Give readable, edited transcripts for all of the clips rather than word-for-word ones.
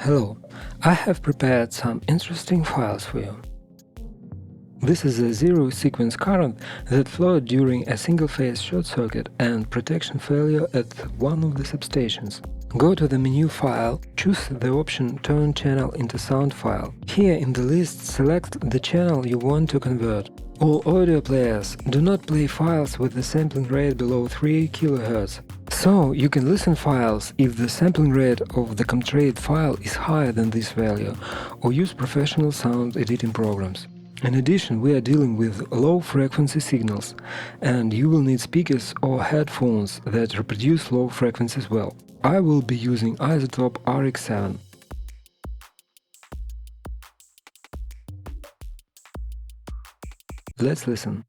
Hello, I have prepared some interesting files for you. This is a zero-sequence current that flowed during a single-phase short circuit and protection failure at one of the substations. Go to the menu File, choose the option Turn channel into sound file. Here in the list select the channel you want to convert. All audio players do not play files with the sampling rate below 3 kHz. So you can listen files if the sampling rate of the comtrade file is higher than this value, or use professional sound editing programs. In addition, we are dealing with low-frequency signals, and you will need speakers or headphones that reproduce low frequencies well. I will be using Isotope RX7. Let's listen.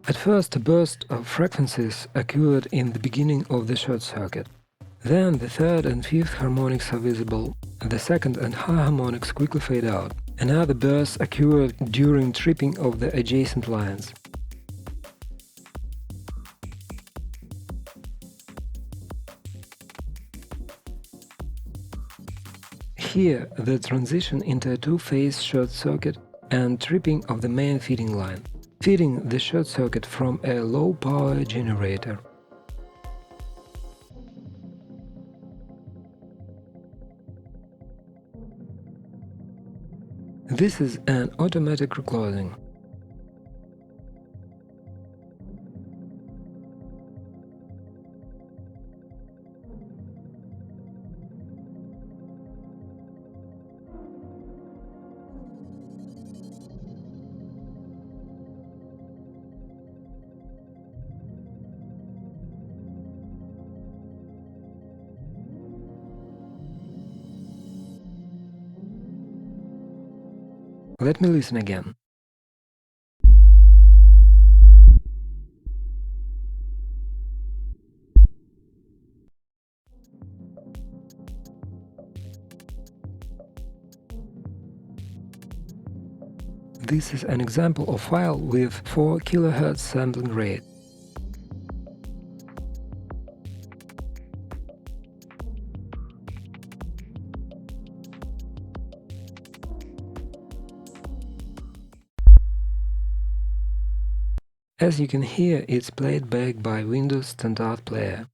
At first, a burst of frequencies occurred in the beginning of the short circuit. Then the third and fifth harmonics are visible, and the second and high harmonics quickly fade out. Another burst occurred during tripping of the adjacent lines. Here, the transition into a two-phase short circuit and tripping of the main feeding line, feeding the short circuit from a low-power generator. This is an automatic reclosing. Let me listen again. This is an example of file with 4 kHz sampling rate. As you can hear, it's played back by Windows Standard Player.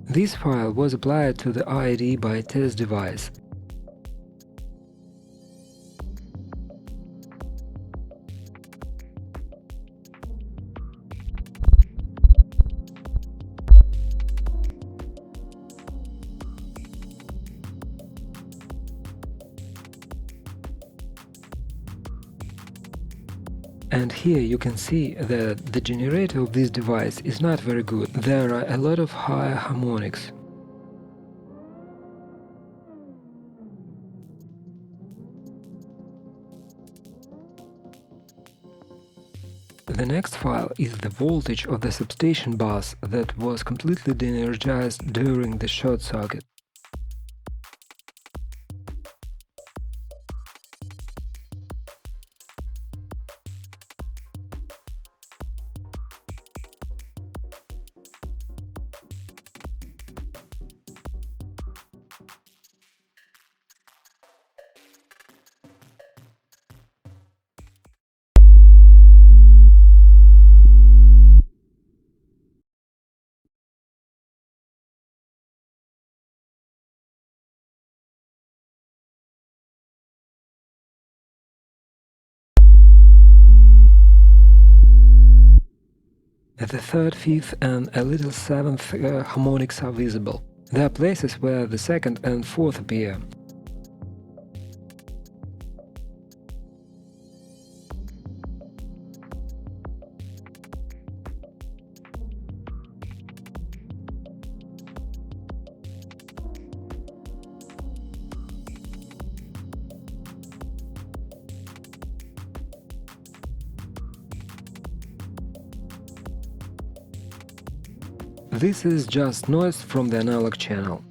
This file was applied to the ID by test device. And here you can see that the generator of this device is not very good. There are a lot of high harmonics. The next file is the voltage of the substation bus that was completely de-energized during the short circuit. The third, fifth and a little seventh harmonics are visible. There are places where the second and fourth appear. This is just noise from the analog channel.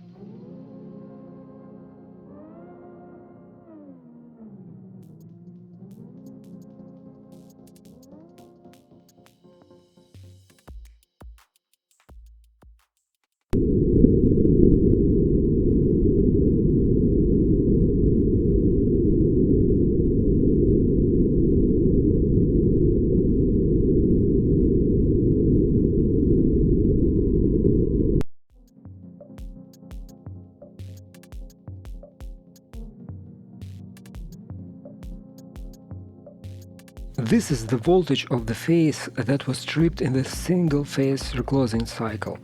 This is the voltage of the phase that was stripped in the single-phase reclosing cycle.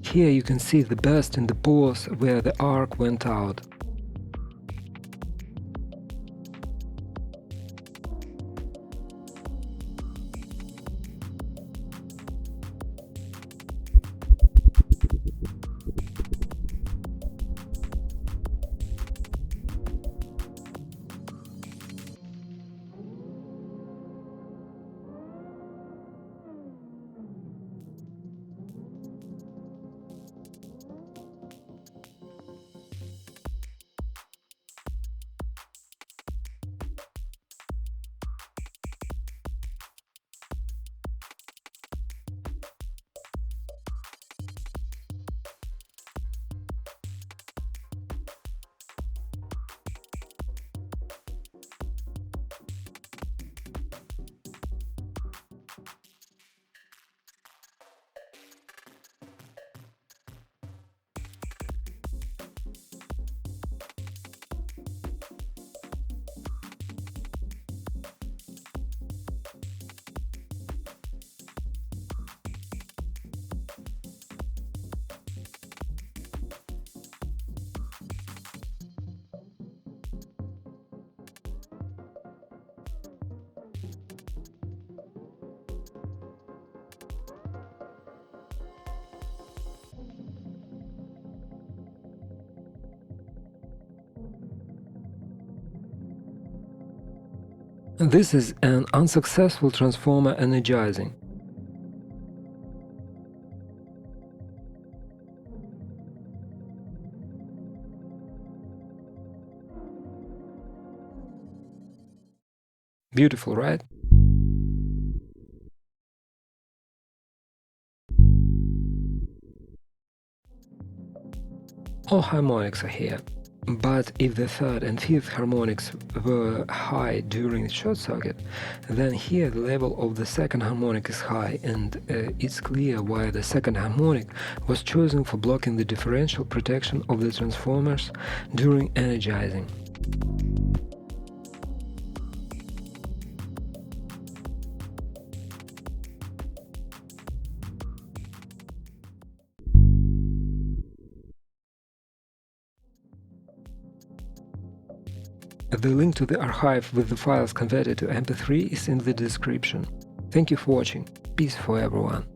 Here you can see the burst in the pores where the arc went out. This is an unsuccessful transformer energizing. Beautiful, right? All harmonics are here. But if the third and fifth harmonics were high during the short circuit, then here the level of the second harmonic is high, and it's clear why the second harmonic was chosen for blocking the differential protection of the transformers during energizing. The link to the archive with the files converted to MP3 is in the description. Thank you for watching. Peace for everyone.